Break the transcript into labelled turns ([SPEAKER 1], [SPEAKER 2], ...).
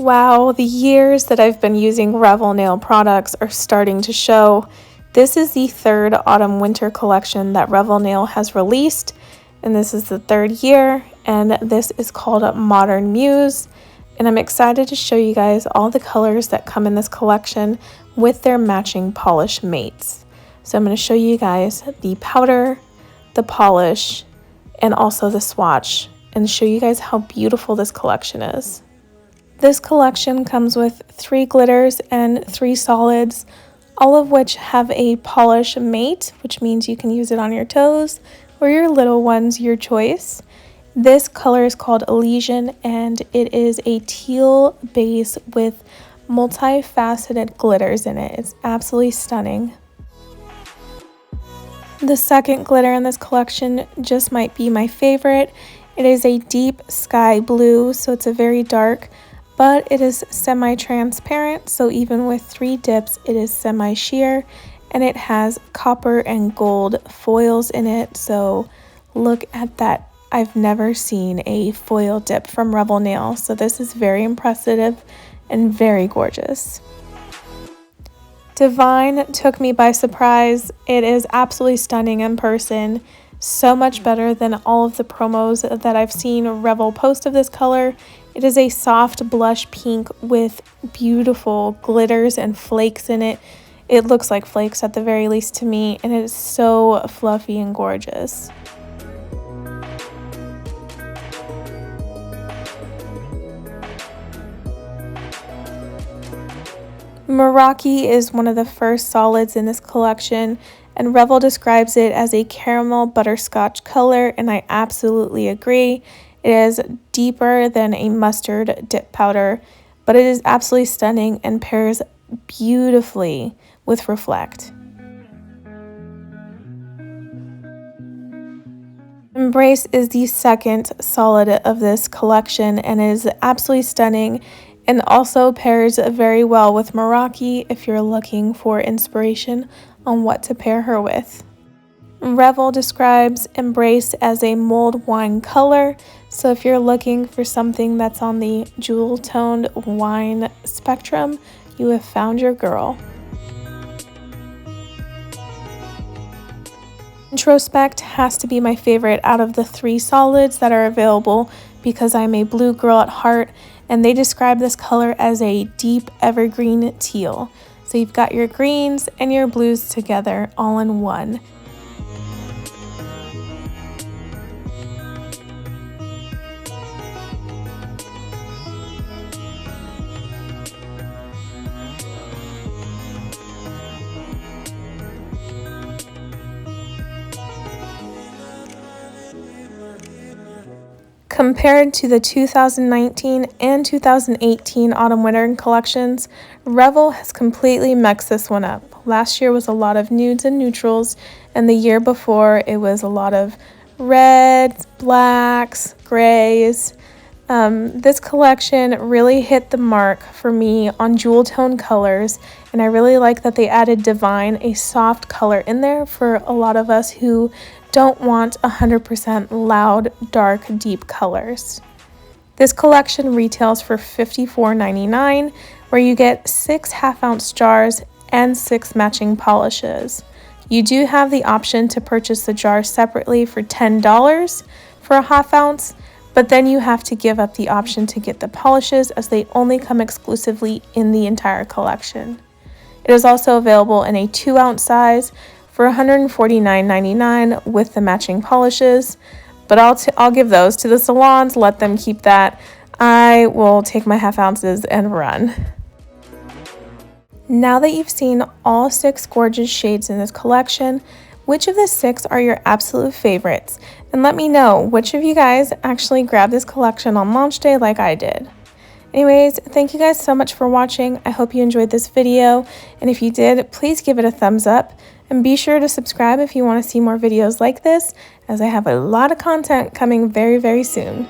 [SPEAKER 1] Wow, the years that I've been using Revel nail products are starting to show. This is the third autumn-winter collection that Revel Nail has released, and this is the third year, and this is called Modern Muse. And I'm excited to show you guys all the colors that come in this collection with their matching polish mates. So I'm going to show you guys the powder, the polish, and also the swatch, and show you guys how beautiful this collection is. This collection comes with 3 glitters and 3 solids, all of which have a polish mate, which means you can use it on your toes or your little ones, your choice. This color is called Lesion, and it is a teal base with multifaceted glitters in it. It's absolutely stunning. The second glitter in this collection just might be my favorite. It is a deep sky blue, so it's a very dark, but it is semi-transparent, so even with 3 dips, it is semi-sheer, and it has copper and gold foils in it, so look at that. I've never seen a foil dip from Revel Nail, so this is very impressive and very gorgeous. Divine took me by surprise. It is absolutely stunning in person. So much better than all of the promos that I've seen Revel post of this color. It is a soft blush pink with beautiful glitters and flakes in it. It looks like flakes at the very least to me, and it is so fluffy and gorgeous. Meraki is one of the first solids in this collection, and Revel describes it as a caramel butterscotch color, and I absolutely agree. It is deeper than a mustard dip powder, but it is absolutely stunning and pairs beautifully with Reflect. Embrace is the second solid of this collection and is absolutely stunning, and also pairs very well with Meraki if you're looking for inspiration on what to pair her with. Revel describes Embrace as a mulled wine color, so if you're looking for something that's on the jewel-toned wine spectrum, you have found your girl. Introspect has to be my favorite out of the 3 solids that are available because I'm a blue girl at heart, and they describe this color as a deep evergreen teal. So you've got your greens and your blues together all in one. Compared to the 2019 and 2018 autumn-winter collections, Revel has completely mixed this one up. Last year was a lot of nudes and neutrals, and the year before it was a lot of reds, blacks, grays. This collection really hit the mark for me on jewel tone colors, and I really like that they added Divine, a soft color in there for a lot of us who don't want 100% loud, dark, deep colors. This collection retails for $54.99, where you get 6 half-ounce jars and 6 matching polishes. You do have the option to purchase the jars separately for $10 for a half-ounce, but then you have to give up the option to get the polishes as they only come exclusively in the entire collection. It is also available in a 2-ounce size for $149.99 with the matching polishes, but I'll give those to the salons, let them keep that. I will take my half ounces and run. Now that you've seen all 6 gorgeous shades in this collection, which of the 6 are your absolute favorites? And let me know which of you guys actually grabbed this collection on launch day like I did. Anyways, thank you guys so much for watching. I hope you enjoyed this video, and if you did, please give it a thumbs up. And be sure to subscribe if you want to see more videos like this, as I have a lot of content coming very, very soon.